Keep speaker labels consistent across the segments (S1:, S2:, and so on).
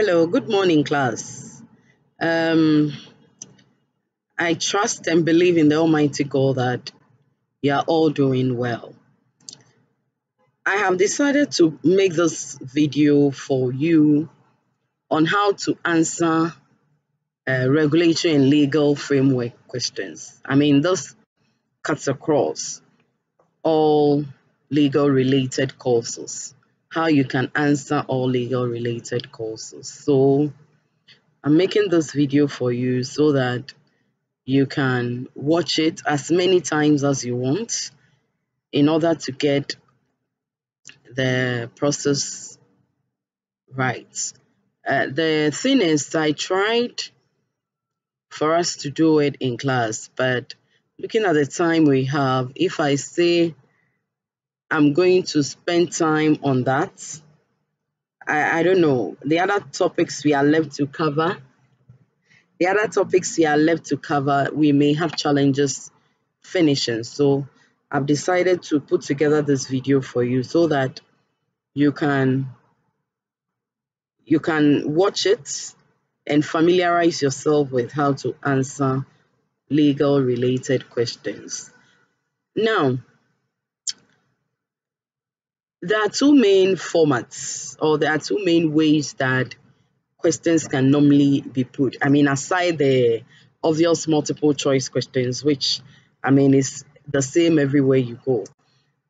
S1: Hello, good morning, class. Um, I trust and believe in the Almighty God that you are all doing well. I have decided to make this video for you on how to answer regulatory and legal framework questions. This cuts across all legal related courses, how you can answer all legal related courses. So I'm making this video for you so that you can watch it as many times as you want in order to get the process right. The thing is, I tried for us to do it in class, but looking at the time we have, if I say I'm going to spend time on that, I don't know. The other topics we are left to cover, we may have challenges finishing. So I've decided to put together this video for you so that you can watch it and familiarize yourself with how to answer legal related questions. Now, there are two main formats, or there are two main ways that questions can normally be put. Aside the obvious multiple choice questions, which is the same everywhere you go.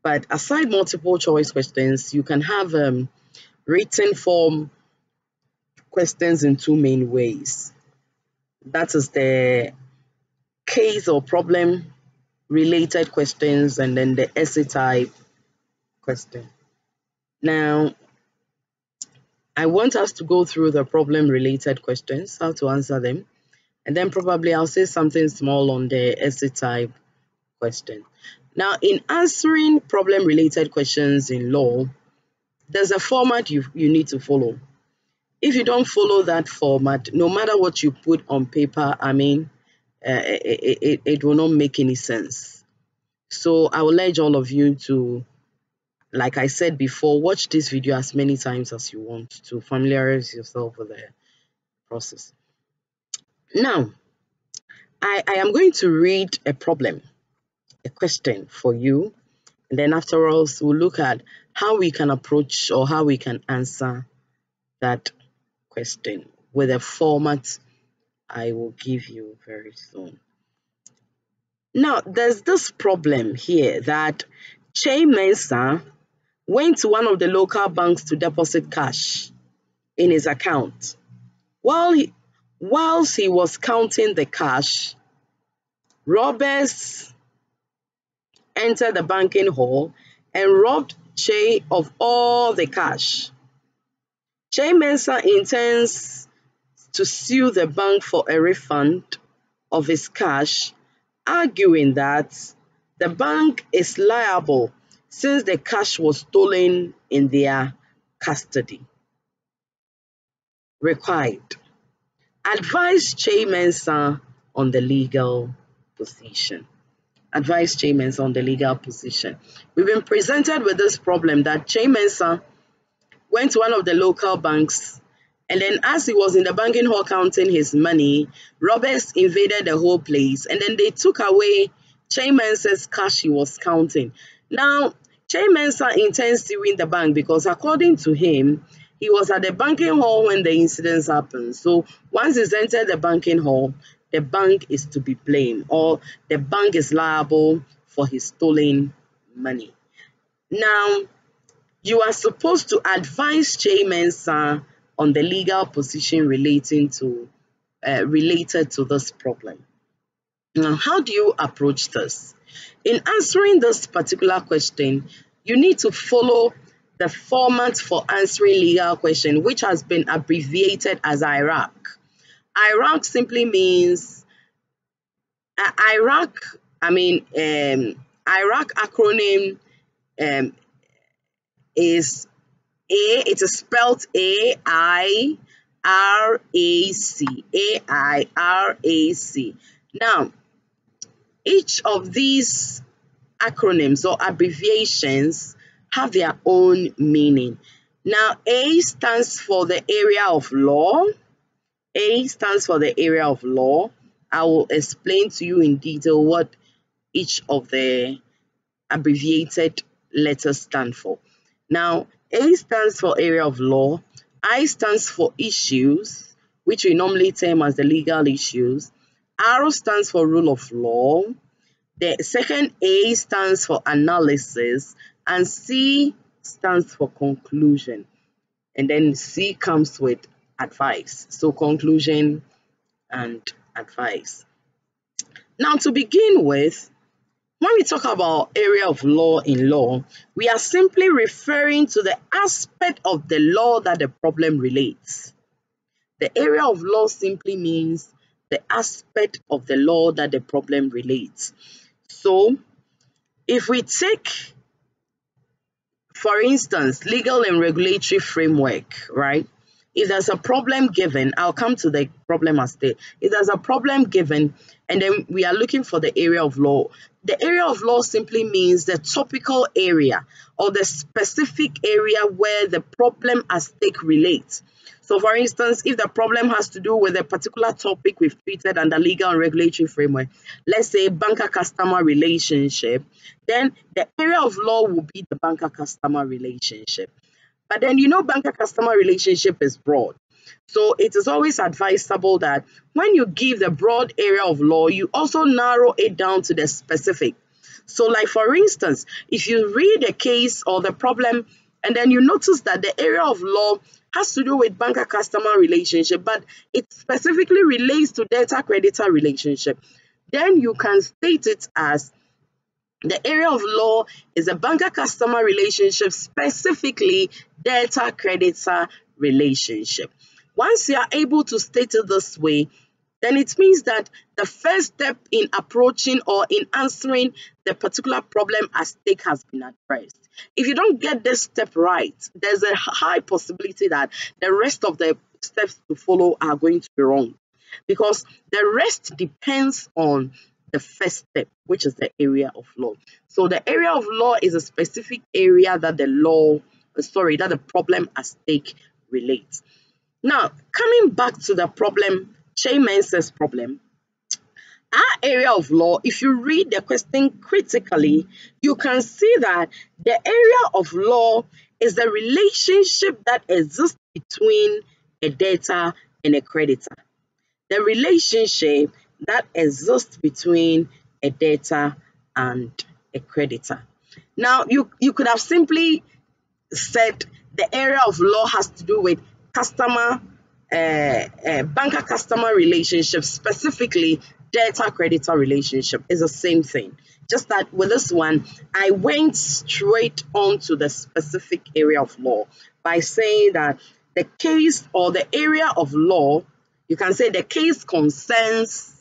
S1: But aside multiple choice questions, you can have written form questions in two main ways. That is the case or problem related questions and then the essay type question. Now, I want us to go through the problem related questions, how to answer them, and then probably I'll say something small on the essay type question. Now, in answering problem related questions in law, there's a format you need to follow. If you don't follow that format, no matter what you put on paper, it will not make any sense. So I will urge all of you to, like I said before, watch this video as many times as you want to familiarize yourself with the process. Now, I am going to read a problem, a question for you, and then afterwards we'll look at how we can approach or how we can answer that question with a format I will give you very soon. Now, there's this problem here that Che Mensah went to one of the local banks to deposit cash in his account. Whilst he was counting the cash, robbers entered the banking hall and robbed Che of all the cash. Che Mensah intends to sue the bank for a refund of his cash, arguing that the bank is liable since the cash was stolen in their custody. Required. Advise Che Mensah on the legal position. Advise Che Mensah on the legal position. We've been presented with this problem that Che Mensah went to one of the local banks, and then as he was in the banking hall counting his money, robbers invaded the whole place, and then they took away Che Mensah's cash he was counting. Now, Che Mensah intends suing the bank because according to him, he was at the banking hall when the incidents happened. So once he's entered the banking hall, the bank is to be blamed, or the bank is liable for his stolen money. Now, you are supposed to advise Che Mensah on the legal position related to this problem. Now, how do you approach this? In answering this particular question, you need to follow the format for answering legal question, which has been abbreviated as IRAC. IRAC simply means IRAC acronym is it is spelled AIRAC. AIRAC. Now, each of these acronyms or abbreviations have their own meaning. Now, A stands for the area of law. A stands for the area of law. I will explain to you in detail what each of the abbreviated letters stand for. Now, A stands for area of law. I stands for issues, which we normally term as the legal issues. R stands for rule of law. The second A stands for analysis, and C stands for conclusion. And then C comes with advice. So conclusion and advice. Now, to begin with, when we talk about area of law in law, we are simply referring to the aspect of the law that the problem relates. The area of law simply means the aspect of the law that the problem relates. So, if we take, for instance, legal and regulatory framework, right? If there's a problem given, I'll come to the problem as state. If there's a problem given, and then we are looking for the area of law, the area of law simply means the topical area or the specific area where the problem at stake relates. So, for instance, if the problem has to do with a particular topic we've treated under legal and regulatory framework, let's say banker-customer relationship, then the area of law will be the banker-customer relationship. But then, banker-customer relationship is broad. So it is always advisable that when you give the broad area of law, you also narrow it down to the specific. So like, for instance, if you read a case or the problem, and then you notice that the area of law has to do with banker-customer relationship, but it specifically relates to debtor-creditor relationship, then you can state it as the area of law is a banker-customer relationship, specifically debtor-creditor relationship. Once you are able to state it this way, then it means that the first step in approaching or in answering the particular problem at stake has been addressed. If you don't get this step right, there's a high possibility that the rest of the steps to follow are going to be wrong, because the rest depends on the first step, which is the area of law. So the area of law is a specific area that that the problem at stake relates. Now, coming back to the problem, Chaymen's problem, our area of law, if you read the question critically, you can see that the area of law is the relationship that exists between a debtor and a creditor. The relationship that exists between a debtor and a creditor. Now, you could have simply said the area of law has to do with banker-customer relationship, specifically debtor-creditor relationship. Is the same thing. Just that with this one, I went straight on to the specific area of law by saying that the case or the area of law, you can say the case concerns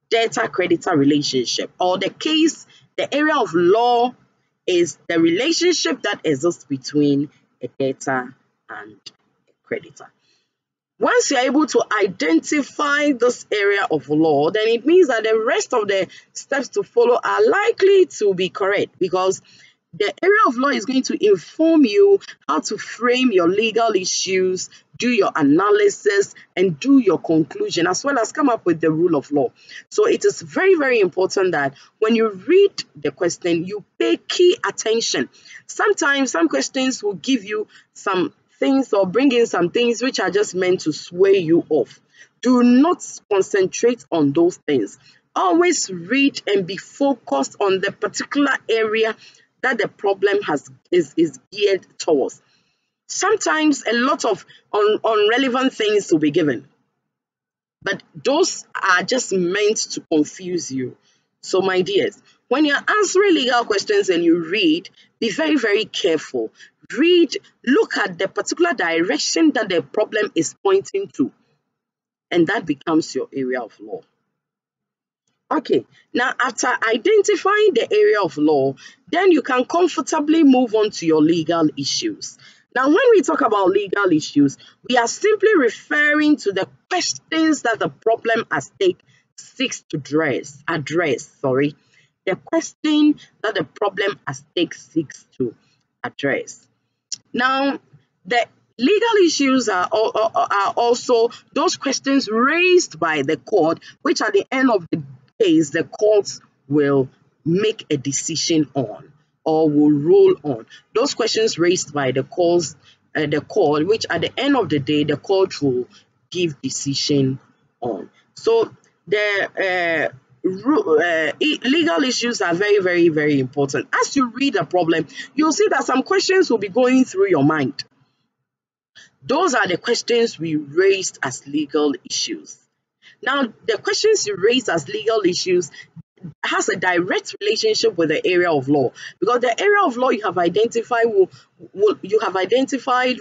S1: debtor-creditor relationship, or the area of law is the relationship that exists between a debtor and a creditor. Once you're able to identify this area of law, then it means that the rest of the steps to follow are likely to be correct, because the area of law is going to inform you how to frame your legal issues, do your analysis, and do your conclusion, as well as come up with the rule of law. So it is very, very important that when you read the question, you pay key attention. Sometimes some questions will give you some things or bring in some things which are just meant to sway you off. Do not concentrate on those things. Always read and be focused on the particular area that the problem is geared towards. Sometimes a lot of irrelevant things will be given, but those are just meant to confuse you. So my dears, when you're answering legal questions and you read, be very, very careful. Read, look at the particular direction that the problem is pointing to, and that becomes your area of law. Okay, now after identifying the area of law, then you can comfortably move on to your legal issues. Now, when we talk about legal issues, we are simply referring to the questions that the problem at stake seeks to address. The question that the problem at stake seeks to address. Now, The legal issues are also those questions raised by the court, which at the end of the case, the courts will make a decision on or will rule on. Those questions raised by the court, which at the end of the day, the court will give decision on. So the legal issues are very, very, very important. As you read a problem, you'll see that some questions will be going through your mind. Those are the questions we raised as legal issues. Now, the questions you raised as legal issues has a direct relationship with the area of law, because the area of law you have identified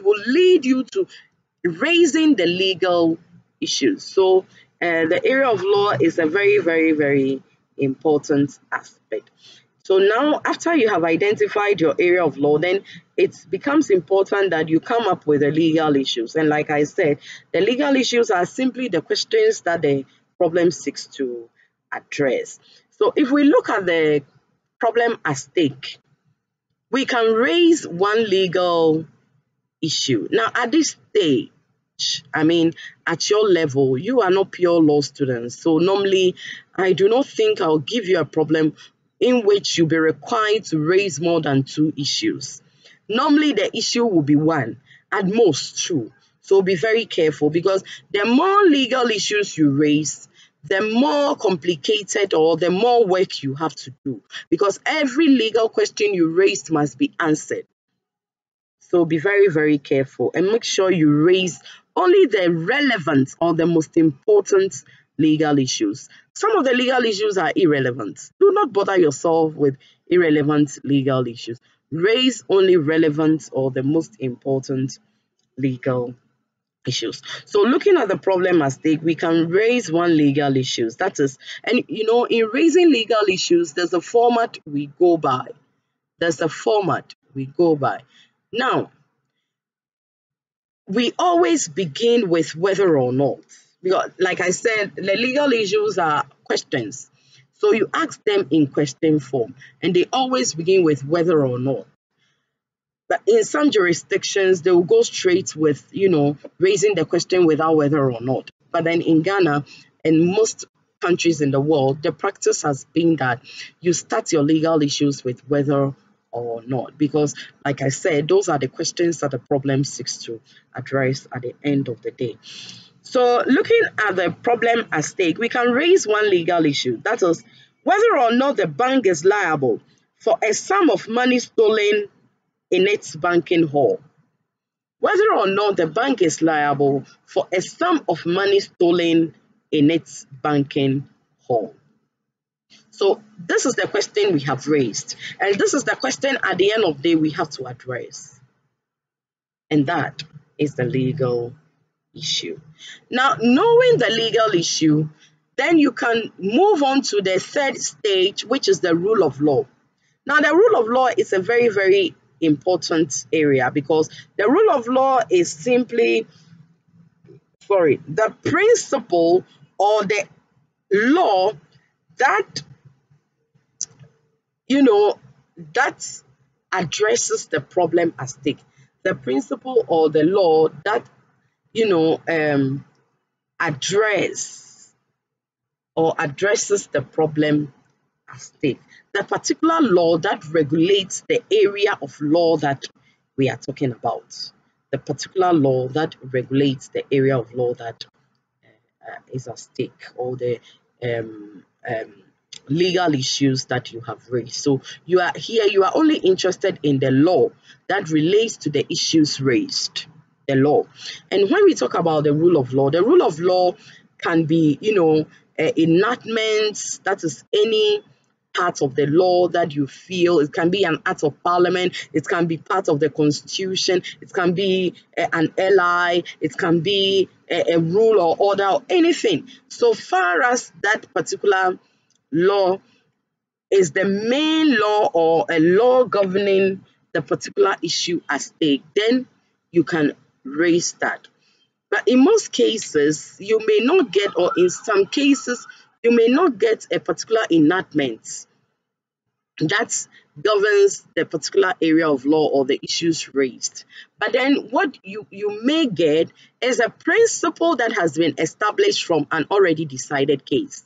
S1: will lead you to raising the legal issues. So the area of law is a very, very, very important aspect. So now, after you have identified your area of law, then it becomes important that you come up with the legal issues. And like I said, the legal issues are simply the questions that the problem seeks to address. So if we look at the problem at stake, we can raise one legal issue. Now, at this stage, I mean, at your level, you are not pure law students. So normally, I do not think I'll give you a problem in which you'll be required to raise more than 2 issues. Normally, the issue will be 1, at most 2. So be very careful, because the more legal issues you raise, the more complicated or the more work you have to do, because every legal question you raised must be answered. So be very, very careful and make sure you raise only the relevant or the most important legal issues. Some of the legal issues are irrelevant. Do not bother yourself with irrelevant legal issues. Raise only relevant or the most important legal issues. So looking at the problem at stake, we can raise one legal issue. That is, and in raising legal issues, there's a format we go by. Now, we always begin with whether or not, because like I said, the legal issues are questions. So you ask them in question form, and they always begin with whether or not. But in some jurisdictions, they will go straight with, raising the question without whether or not. But then in Ghana and most countries in the world, the practice has been that you start your legal issues with whether or not, because like I said, those are the questions that the problem seeks to address at the end of the day. So looking at the problem at stake, we can raise one legal issue, that is whether or not the bank is liable for a sum of money stolen in its banking hall. Whether or not the bank is liable for a sum of money stolen in its banking hall. So this is the question we have raised, and this is the question at the end of the day we have to address, and that is the legal issue. Now, knowing the legal issue, then you can move on to the third stage, which is the rule of law. Now, the rule of law is a very, very important area, because the rule of law is simply, the principle or the law that that addresses the problem at stake. The principle or the law that addresses the problem at stake. The particular law that regulates the area of law that we are talking about. The particular law that regulates the area of law that is at stake, or the legal issues that you have raised. So you are only interested in the law that relates to the issues raised, the law. And when we talk about the rule of law can be, enactments, that is any part of the law that you feel. It can be an act of parliament, it can be part of the constitution, it can be an ally, it can be a rule or order or anything. So far as that particular law is the main law or a law governing the particular issue at stake, then you can raise that. But in most cases, you may not get, or in some cases, you may not get a particular enactment that governs the particular area of law or the issues raised. But then what you may get is a principle that has been established from an already decided case.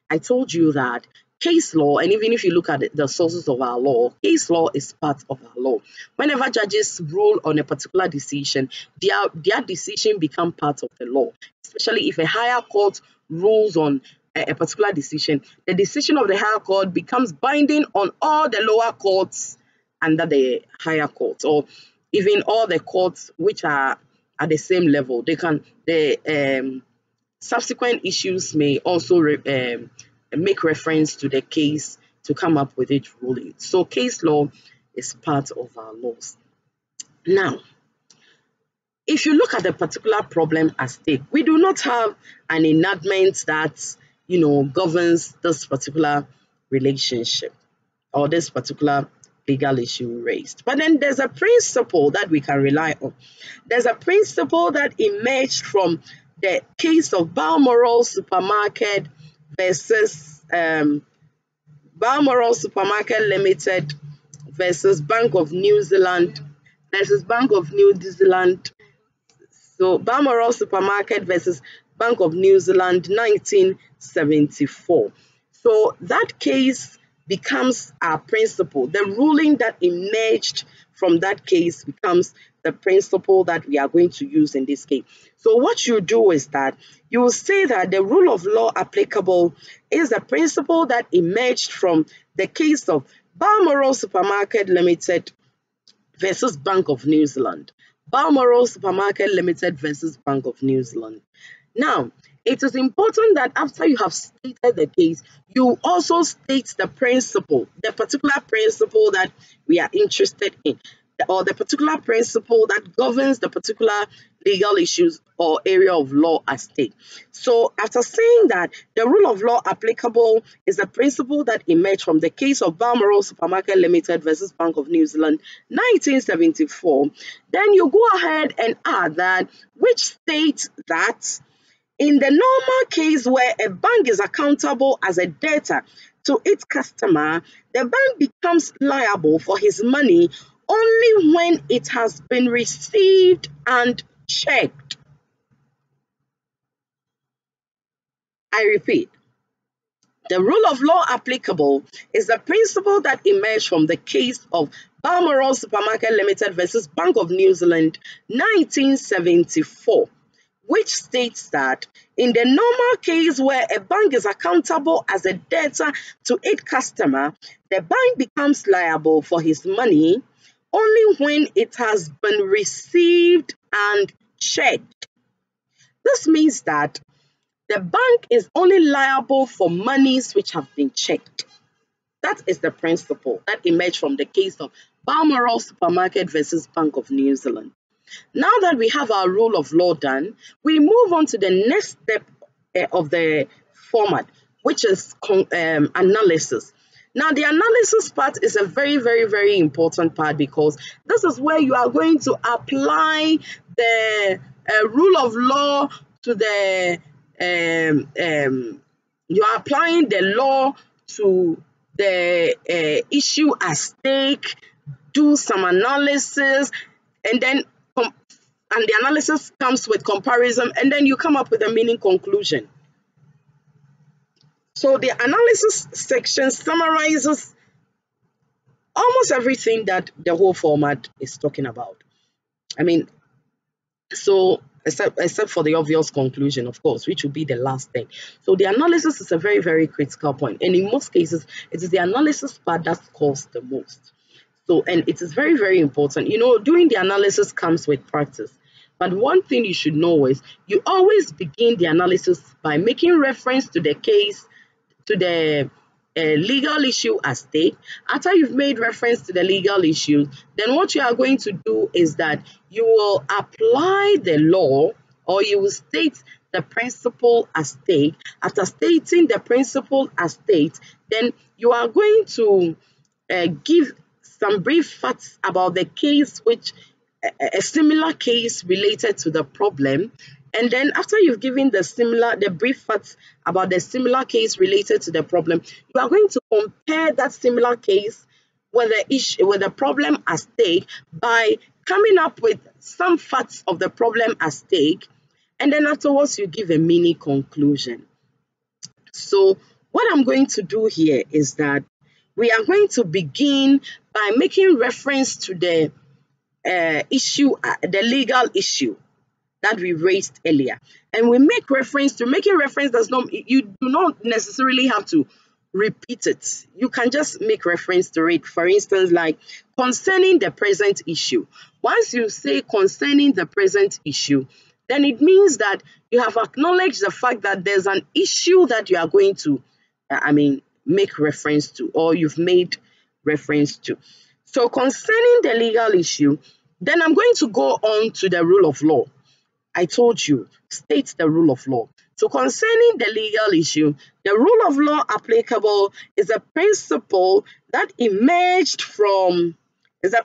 S1: I told you that case law, and even if you look at the sources of our law, case law is part of our law. Whenever judges rule on a particular decision, their decision become part of the law, especially if a higher court rules on a particular decision. The decision of the higher court becomes binding on all the lower courts under the higher court, or even all the courts which are at the same level. The subsequent issues may also make reference to the case to come up with its ruling. So case law is part of our laws. Now, if you look at the particular problem at stake, we do not have an enactment that governs this particular relationship or this particular legal issue raised. But then there's a principle that we can rely on. There's a principle that emerged from the case of Balmoral Supermarket versus Balmoral Supermarket Limited versus Bank of New Zealand versus Bank of New Zealand. So Balmoral Supermarket versus Bank of New Zealand, 1974. So that case becomes our principle. The ruling that emerged from that case becomes the principle that we are going to use in this case. So what you do is that you will say that the rule of law applicable is the principle that emerged from the case of Balmoral Supermarket Limited versus Bank of New Zealand. Balmoral Supermarket Limited versus Bank of New Zealand. Now, it is important that after you have stated the case, you also state the principle, the particular principle that we are interested in, or the particular principle that governs the particular legal issues or area of law at stake. So after saying that the rule of law applicable is the principle that emerged from the case of Balmoral Supermarket Limited versus Bank of New Zealand, 1974, then you go ahead and add that which states that in the normal case where a bank is accountable as a debtor to its customer, the bank becomes liable for his money only when it has been received and checked. I repeat, the rule of law applicable is the principle that emerged from the case of Balmoral Supermarket Limited versus Bank of New Zealand, 1974. Which states that in the normal case where a bank is accountable as a debtor to its customer, the bank becomes liable for his money only when it has been received and checked. This means that the bank is only liable for monies which have been checked. That is the principle that emerged from the case of Balmoral Supermarket versus Bank of New Zealand. Now that we have our rule of law done, we move on to the next step of the format, which is analysis. Now, the analysis part is a very, very, very important part because this is where you are going to apply the rule of law to the, you are applying the law to the issue at stake, do some analysis, and then the analysis comes with comparison, and then you come up with a meaning conclusion. So the analysis section summarizes almost everything that the whole format is talking about. I mean, so except for the obvious conclusion, of course, which will be the last thing. So the analysis is a very, very critical point, and in most cases, it is the analysis part that costs the most. So, and it is very, very important. Doing the analysis comes with practice. But one thing you should know is you always begin the analysis by making reference to the case, to the legal issue at stake. After you've made reference to the legal issue, then what you are going to do is that you will apply the law, or you will state the principle at stake. After stating the principle at stake, then you are going to give some brief facts about the case, which a similar case related to the problem. And then after you've given the brief facts about the similar case related to the problem, you are going to compare that similar case with the issue, with the problem at stake by coming up with some facts of the problem at stake, and then afterwards you give a mini conclusion. So what I'm going to do here is that we are going to begin by making reference to the issue, the legal issue that we raised earlier. And we make reference to, making reference does not, you do not necessarily have to repeat it. You can just make reference to it. For instance, like concerning the present issue. Once you say concerning the present issue, then it means that you have acknowledged the fact that there's an issue that you are going to, make reference to, or you've made reference to. So concerning the legal issue, then I'm going to go on to the rule of law. I told you, state the rule of law. So concerning the legal issue, the rule of law applicable is a principle that emerged from the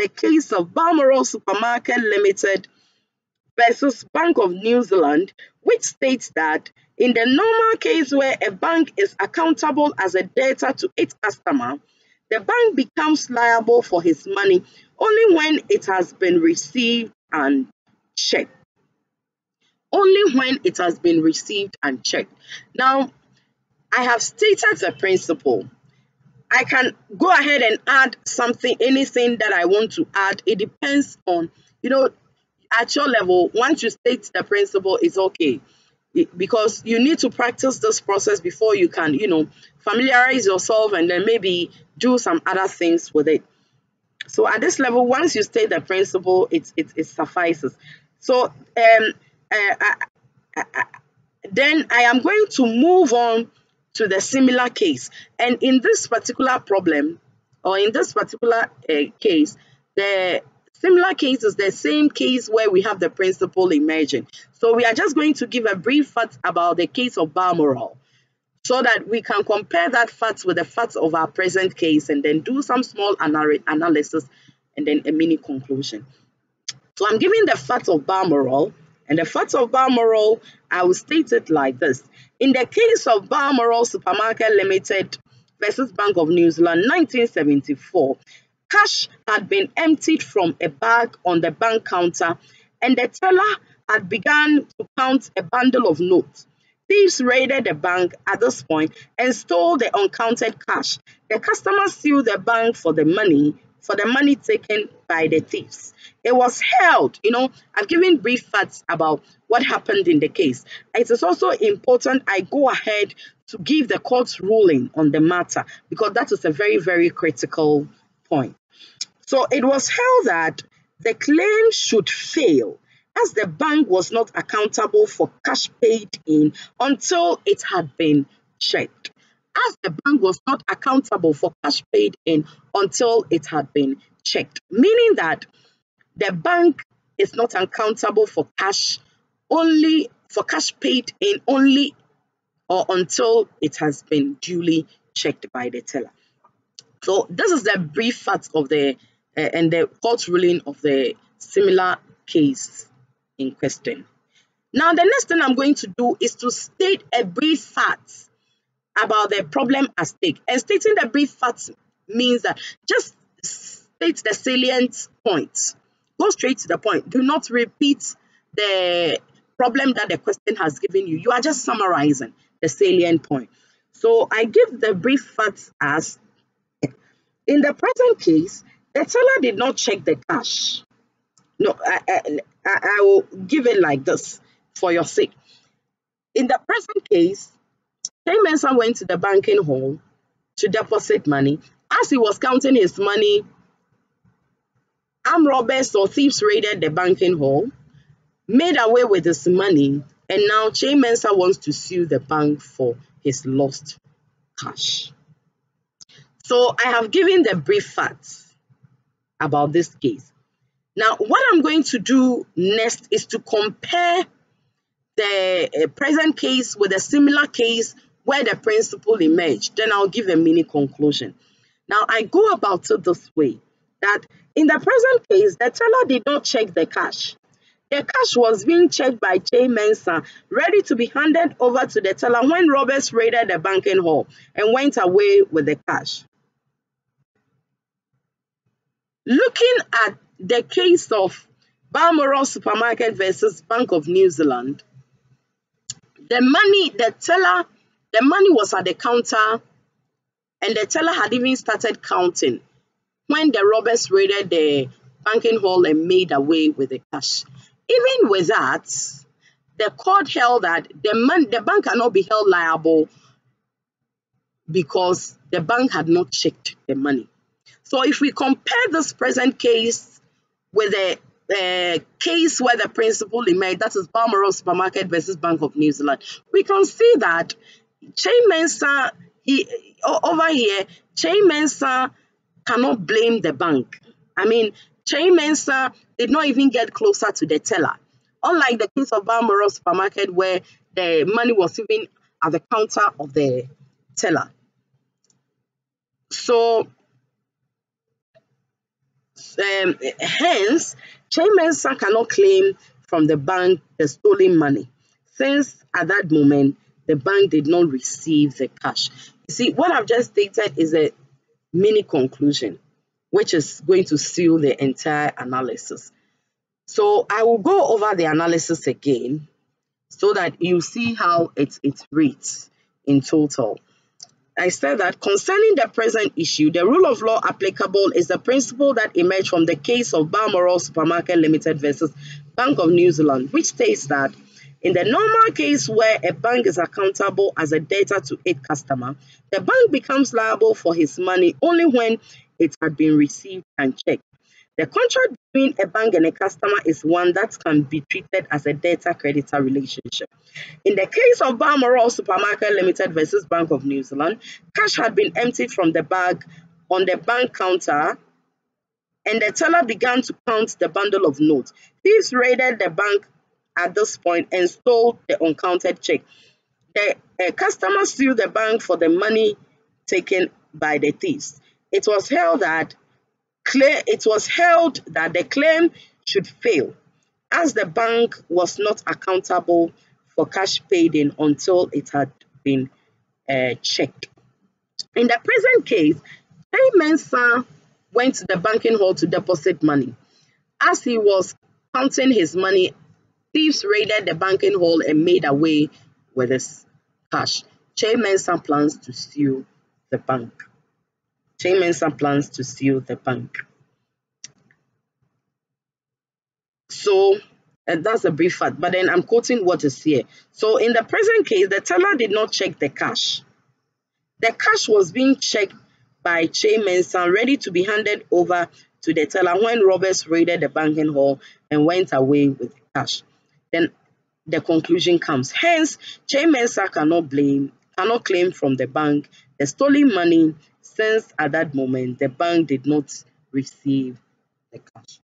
S1: case of Balmoral Supermarket Limited versus Bank of New Zealand, which states that in the normal case where a bank is accountable as a debtor to its customer, the bank becomes liable for his money only when it has been received and checked. Only when it has been received and checked. Now, I have stated the principle. I can go ahead and add something, anything that I want to add. It depends on, at your level. Once you state the principle, it's okay. Because you need to practice this process before you can, familiarize yourself and then maybe do some other things with it. So at this level, once you state the principle, it suffices. So then I am going to move on to the similar case. And in this particular problem, or in this particular case, the similar case is the same case where we have the principle emerging. So we are just going to give a brief fact about the case of Balmoral, so that we can compare that fact with the facts of our present case and then do some small analysis and then a mini conclusion. So I'm giving the facts of Balmoral, and the facts of Balmoral, I will state it like this. In the case of Balmoral Supermarket Limited versus Bank of New Zealand, 1974, cash had been emptied from a bag on the bank counter, and the teller had begun to count a bundle of notes. Thieves raided the bank at this point and stole the uncounted cash. The customer sued the bank for the money taken by the thieves. It was held, I've given brief facts about what happened in the case. It is also important I go ahead to give the court's ruling on the matter, because that is a very, very critical point. So it was held that the claim should fail, as the bank was not accountable for cash paid in until it had been checked. As the bank was not accountable for cash paid in until it had been checked, meaning that the bank is not accountable for cash paid in only or until it has been duly checked by the teller. So this is the brief facts of the and the court ruling of the similar case in question. Now, the next thing I'm going to do is to state a brief fact about the problem at stake. And stating the brief facts means that just state the salient points. Go straight to the point. Do not repeat the problem that the question has given you. You are just summarizing the salient point. So I give the brief facts as, in the present case, the teller did not check the cash. No, I will give it like this for your sake. In the present case, K. Mensah went to the banking hall to deposit money. As he was counting his money, armed robbers or thieves raided the banking hall, made away with his money, and now K. Mensah wants to sue the bank for his lost cash. So I have given the brief facts about this case. Now, what I'm going to do next is to compare the present case with a similar case where the principle emerged. Then I'll give a mini conclusion. Now, I go about it this way, that in the present case, the teller did not check the cash. The cash was being checked by Che Mensah, ready to be handed over to the teller when robbers raided the banking hall and went away with the cash. Looking at the case of Balmoral Supermarket versus Bank of New Zealand, the money was at the counter and the teller had even started counting when the robbers raided the banking hall and made away with the cash. Even with that, the court held that the bank cannot be held liable because the bank had not checked the money. So if we compare this present case with the case where the principal emerged, that is Balmoral Supermarket versus Bank of New Zealand, we can see that Che Mensah, over here, Che Mensah cannot blame the bank. I mean, Che Mensah did not even get closer to the teller. Unlike the case of Balmoral Supermarket where the money was even at the counter of the teller. So, hence, Che Mensah cannot claim from the bank the stolen money, since at that moment, the bank did not receive the cash. You see, what I've just stated is a mini conclusion, which is going to seal the entire analysis. So I will go over the analysis again so that you see how it reads in total. I said that concerning the present issue, the rule of law applicable is the principle that emerged from the case of Balmoral Supermarket Limited versus Bank of New Zealand, which states that in the normal case where a bank is accountable as a debtor to its customer, the bank becomes liable for his money only when it had been received and checked. The contract between a bank and a customer is one that can be treated as a debtor-creditor relationship. In the case of Balmoral Supermarket Limited versus Bank of New Zealand, cash had been emptied from the bag on the bank counter and the teller began to count the bundle of notes. Thieves raided the bank at this point and stole the uncounted check. The customer sued the bank for the money taken by the thieves. It was held that the claim should fail, as the bank was not accountable for cash paid in until it had been checked. In the present case, Che Mensah went to the banking hall to deposit money. As he was counting his money, thieves raided the banking hall and made away with his cash. Che Mensah plans to sue the bank. Che Mensah plans to sue the bank. So, and that's a brief fact, but then I'm quoting what is here. So, in the present case, the teller did not check the cash. The cash was being checked by Che Mensah, ready to be handed over to the teller when robbers raided the banking hall and went away with the cash. Then the conclusion comes. Hence, Che Mensah cannot claim from the bank the stolen money, since at that moment the bank did not receive the cash.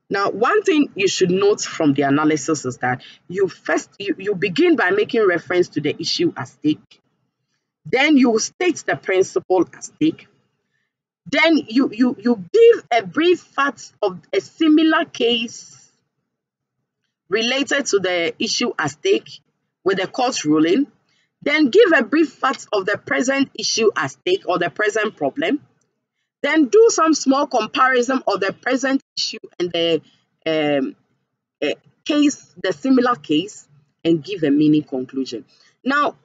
S1: Now, one thing you should note from the analysis is that you begin by making reference to the issue at stake. Then you state the principle at stake. Then you give a brief fact of a similar case related to the issue at stake with the court's ruling. Then give a brief fact of the present issue at stake or the present problem. Then do some small comparison of the present issue and the similar case, and give a mini conclusion. Now,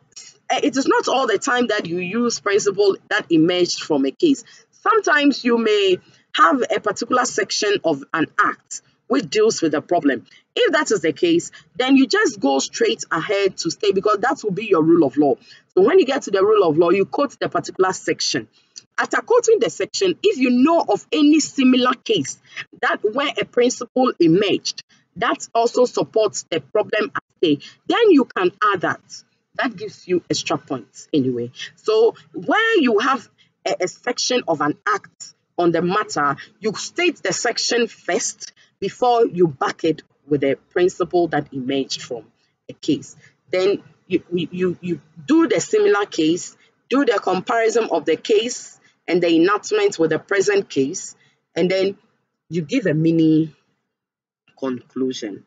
S1: it is not all the time that you use principle that emerged from a case. Sometimes you may have a particular section of an act which deals with a problem. If that is the case, then you just go straight ahead to stay, because that will be your rule of law. So when you get to the rule of law, you quote the particular section. After quoting the section, if you know of any similar case that where a principle emerged that also supports the problem at stake, then you can add that. That gives you extra points anyway. So where you have a section of an act on the matter, you state the section first before you back it with a principle that emerged from a case. Then you do the similar case, do the comparison of the case and the enactment with the present case, and then you give a mini conclusion.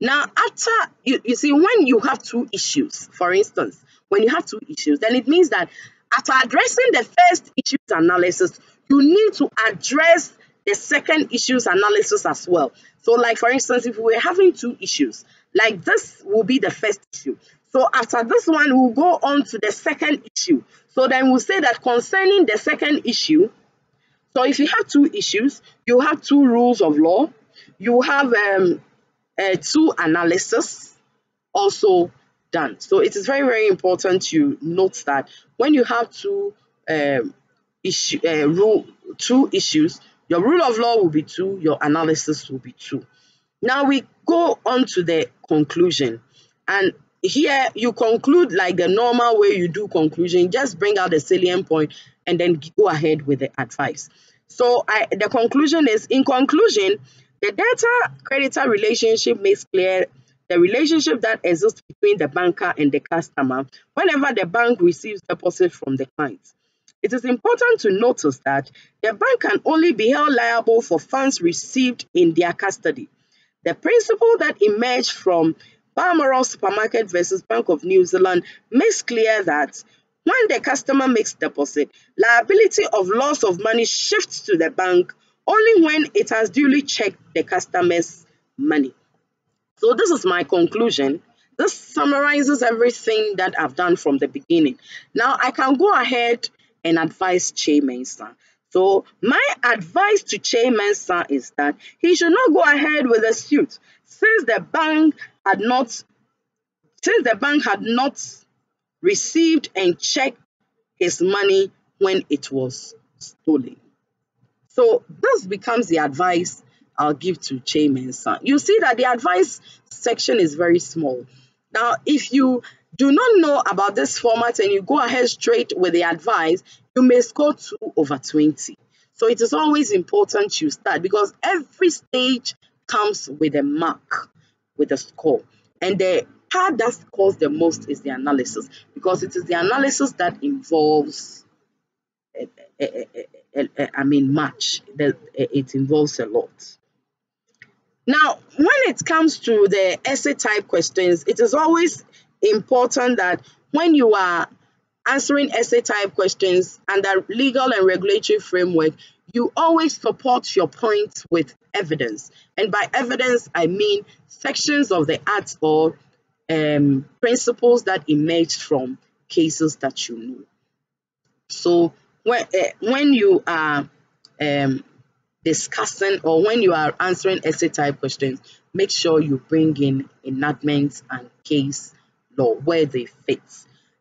S1: Now, after you see, when you have two issues, for instance, when you have two issues, then it means that after addressing the first issues analysis, you need to address the second issues analysis as well. So, like for instance, if we were having two issues, like this will be the first issue. So after this one, we'll go on to the second issue. So then we'll say that concerning the second issue, so if you have two issues, you have two rules of law, you have two analysis also done. So it is very, very important to note that when you have um, two issues, your rule of law will be two, your analysis will be two. Now we go on to the conclusion, and here you conclude like the normal way you do conclusion. Just bring out the salient point and then go ahead with the advice. So the conclusion is, in conclusion, the debtor-creditor relationship makes clear the relationship that exists between the banker and the customer whenever the bank receives deposit from the client. It is important to notice that the bank can only be held liable for funds received in their custody. The principle that emerged from Balmoral Supermarket versus Bank of New Zealand makes clear that when the customer makes deposit, liability of loss of money shifts to the bank only when it has duly checked the customer's money. So this is my conclusion. This summarizes everything that I've done from the beginning. Now I can go ahead and advise Chairman. So my advice to Chairman is that he should not go ahead with the suit since the bank had not received and checked his money when it was stolen. So this becomes the advice I'll give to Chairman. You see that the advice section is very small. Now, if you do not know about this format and you go ahead straight with the advice, you may score 2/20. So it is always important you start, because every stage comes with a mark, with a score. And the part that scores the most is the analysis, because it is the analysis that involves much. It involves a lot. Now, when it comes to the essay type questions, it is always important that when you are answering essay type questions under legal and regulatory framework, you always support your points with evidence. And by evidence, I mean sections of the Act or principles that emerged from cases that you know. So when you are discussing or when you are answering essay type questions, make sure you bring in enactments and case law where they fit.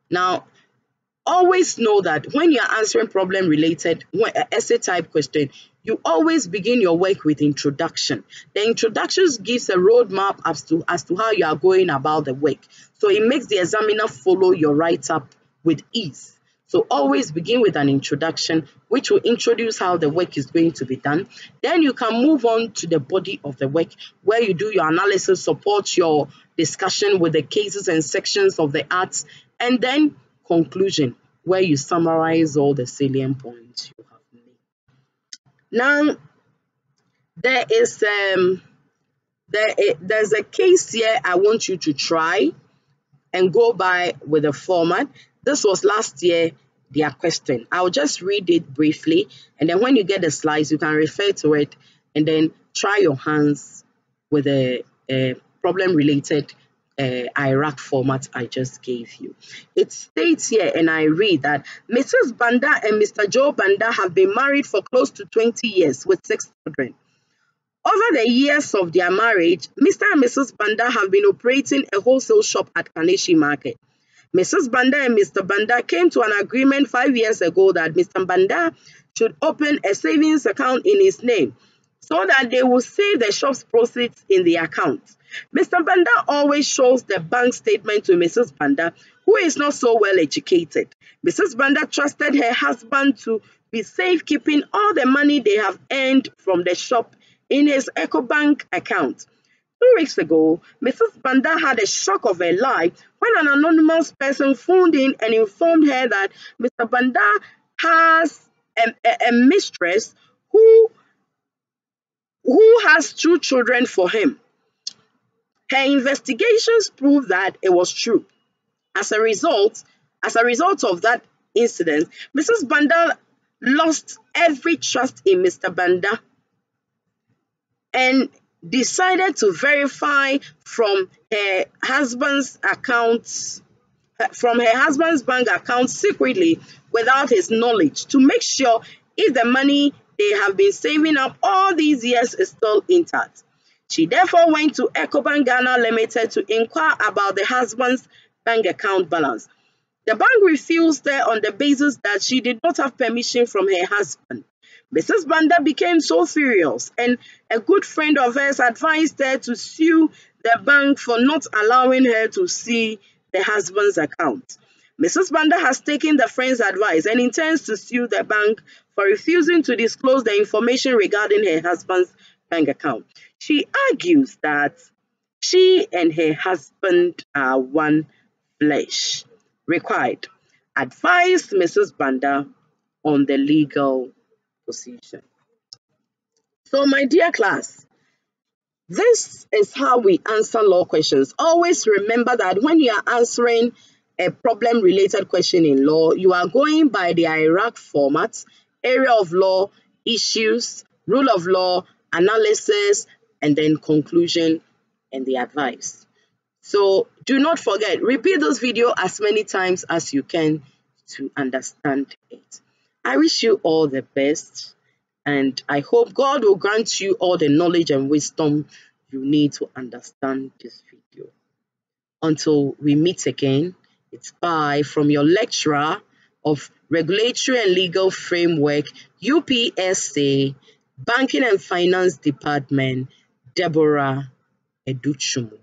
S1: Now, always know that when you are answering problem related essay type question, you always begin your work with introduction. The introductions gives a roadmap as to how you are going about the work. So it makes the examiner follow your write-up with ease. So always begin with an introduction, which will introduce how the work is going to be done. Then you can move on to the body of the work, where you do your analysis, support your discussion with the cases and sections of the Act, and then conclusion, where you summarize all the salient points you have made. Now, there's a case here I want you to try and go by with the format. This was last year, their question. I'll just read it briefly, and then when you get the slides, you can refer to it and then try your hands with a problem-related IRAC format I just gave you. It states here, and I read that Mrs. Banda and Mr. Joe Banda have been married for close to 20 years with 6 children. Over the years of their marriage, Mr. and Mrs. Banda have been operating a wholesale shop at Kaneshi Market. Mrs. Banda and Mr. Banda came to an agreement 5 years ago that Mr. Banda should open a savings account in his name so that they will save the shop's proceeds in the account. Mr. Banda always shows the bank statement to Mrs. Banda, who is not so well educated. Mrs. Banda trusted her husband to be safekeeping all the money they have earned from the shop in his EcoBank account. 2 weeks ago, Mrs. Banda had a shock of her life when an anonymous person phoned in and informed her that Mr. Banda has a mistress who has 2 children for him. Her investigations proved that it was true. As a result of that incident, Mrs. Banda lost every trust in Mr. Banda and decided to verify from her husband's bank account secretly without his knowledge to make sure if the money they have been saving up all these years is still intact. She therefore went to Ecobank Ghana Limited to inquire about the husband's bank account balance. The bank refused her on the basis that she did not have permission from her husband. Mrs. Banda became so furious, and a good friend of hers advised her to sue the bank for not allowing her to see the husband's account. Mrs. Banda has taken the friend's advice and intends to sue the bank for refusing to disclose the information regarding her husband's bank account. She argues that she and her husband are one flesh. Required. Advise Mrs. Banda on the legal position. So, my dear class, this is how we answer law questions. Always remember that when you are answering a problem-related question in law, you are going by the IRAC format, area of law, issues, rule of law, analysis, and then conclusion and the advice. So do not forget, repeat this video as many times as you can to understand it. I wish you all the best, and I hope God will grant you all the knowledge and wisdom you need to understand this video. Until we meet again, it's bye from your lecturer of Regulatory and Legal Framework, UPSA, Banking and Finance Department, Deborah Adutwumwaah.